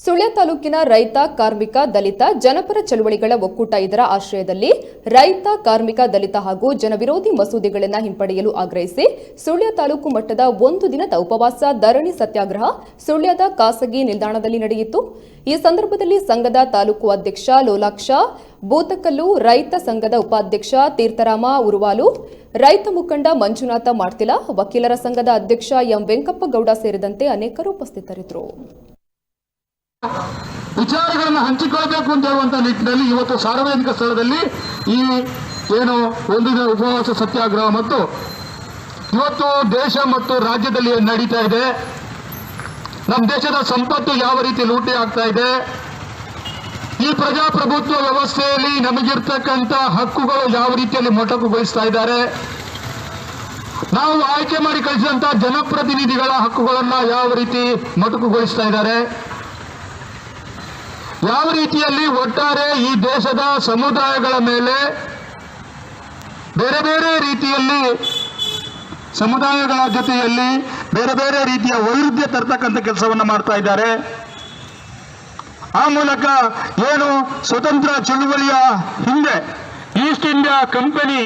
ಸುಳ್ಯ ತಾಲೂಕಿನ ರೈತ, ಕಾರ್ಮಿಕ, ದಲಿತ, ಜನಪರ ಚಳವಳಿಗಳ ಒಕ್ಕೂಟ ಇದರ ಆಶ್ರಯದಲ್ಲಿ ರೈತ, ಕಾರ್ಮಿಕ, ದಲಿತ ಹಾಗೂ ಜನವಿರೋಧಿ ಮಸೂದೆಗಳನ್ನು ಹಿಂಪಡೆಯಲು ಆಗ್ರಹಿಸಿ ಸುಳ್ಯ ತಾಲೂಕು ಮಟ್ಟದ 1 ದಿನದ ಉಪವಾಸ ಧರಣಿ ಸತ್ಯಾಗ್ರಹ ಸುಳ್ಯದ ಖಾಸಗಿ ನಿಲ್ದಾಣದಲ್ಲಿ ನಡೆಯಿತು. ಈ ಸಂದರ್ಭದಲ್ಲಿ ಸಂಘದ ತಾಲೂಕು ಅಧ್ಯಕ್ಷ ಲೋಲಾಕ್ಷ ಬೂತಕಲ್ಲು, ರೈತ ಸಂಘದ ಉಪಾಧ್ಯಕ್ಷ ತೀರ್ಥರಾಮ ಉರುವಾಲು, ರೈತ ಮುಖಂಡ ಮಂಜುನಾಥ ಮಾಡ್ತಿಲ, ವಕೀಲರ ಸಂಘದ ಅಧ್ಯಕ್ಷ ಎಂ ವೆಂಕಪ್ಪಗೌಡ ಸೇರಿದಂತೆ ಅನೇಕರು ಉಪಸ್ಥಿತರಿದ್ದರು. ವಿಚಾರಗಳನ್ನು ಹಂಚಿಕೊಳ್ಳಬೇಕು ಅಂತ ಹೇಳುವಂತ ನಿಟ್ಟಿನಲ್ಲಿ ಇವತ್ತು ಸಾರ್ವಜನಿಕ ಸ್ಥಳದಲ್ಲಿ ಈ ಏನು ಒಂದಿನ ಉಪವಾಸ ಸತ್ಯಾಗ್ರಹ ಮತ್ತು ಇವತ್ತು ದೇಶ ಮತ್ತು ರಾಜ್ಯದಲ್ಲಿ ನಡೀತಾ ಇದೆ, ನಮ್ಮ ದೇಶದ ಸಂಪತ್ತು ಯಾವ ರೀತಿ ಲೂಟಿ ಆಗ್ತಾ ಇದೆ, ಈ ಪ್ರಜಾಪ್ರಭುತ್ವ ವ್ಯವಸ್ಥೆಯಲ್ಲಿ ನಮಗಿರ್ತಕ್ಕಂಥ ಹಕ್ಕುಗಳು ಯಾವ ರೀತಿಯಲ್ಲಿ ಮೊಟಕುಗೊಳಿಸ್ತಾ ಇದ್ದಾರೆ, ನಾವು ಆಯ್ಕೆ ಮಾಡಿ ಕಳಿಸಿದಂತ ಜನಪ್ರತಿನಿಧಿಗಳ ಹಕ್ಕುಗಳನ್ನ ಯಾವ ರೀತಿ ಮೊಟಕುಗೊಳಿಸ್ತಾ ಇದ್ದಾರೆ, ಯಾವ ರೀತಿಯಲ್ಲಿ ಒಟ್ಟಾರೆ ಈ ದೇಶದ ಸಮುದಾಯಗಳ ಮೇಲೆ ಬೇರೆ ಬೇರೆ ರೀತಿಯಲ್ಲಿ ಸಮುದಾಯಗಳ ಜೊತೆಯಲ್ಲಿ ಬೇರೆ ಬೇರೆ ರೀತಿಯ ವೈರುಧ್ಯ ತರ್ತಕ್ಕಂಥ ಕೆಲಸವನ್ನ ಮಾಡ್ತಾ ಇದ್ದಾರೆ. ಆ ಮೂಲಕ ಏನು ಸ್ವತಂತ್ರ ಚಳುವಳಿಯ ಹಿಂದೆ ಈಸ್ಟ್ ಇಂಡಿಯಾ ಕಂಪನಿ,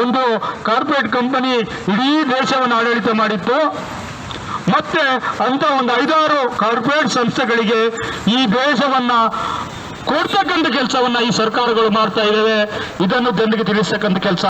ಒಂದು ಕಾರ್ಪೊರೇಟ್ ಕಂಪನಿ ಇಡೀ ದೇಶವನ್ನು ಆಡಳಿತ ಮಾಡಿತ್ತು. ಮತ್ತೆ ಅಂತ ಒಂದು 5-6 ಕಾರ್ಪೊರೇಟ್ ಸಂಸ್ಥೆಗಳಿಗೆ ಈ ದೇಶವನ್ನ ಕೊಡ್ತಕ್ಕಂಥ ಕೆಲಸವನ್ನ ಈ ಸರ್ಕಾರಗಳು ಮಾಡ್ತಾ ಇದ್ದಾವೆ. ಇದನ್ನು ಜನರಿಗೆ ತಿಳಿಸ್ತಕ್ಕಂಥ ಕೆಲಸ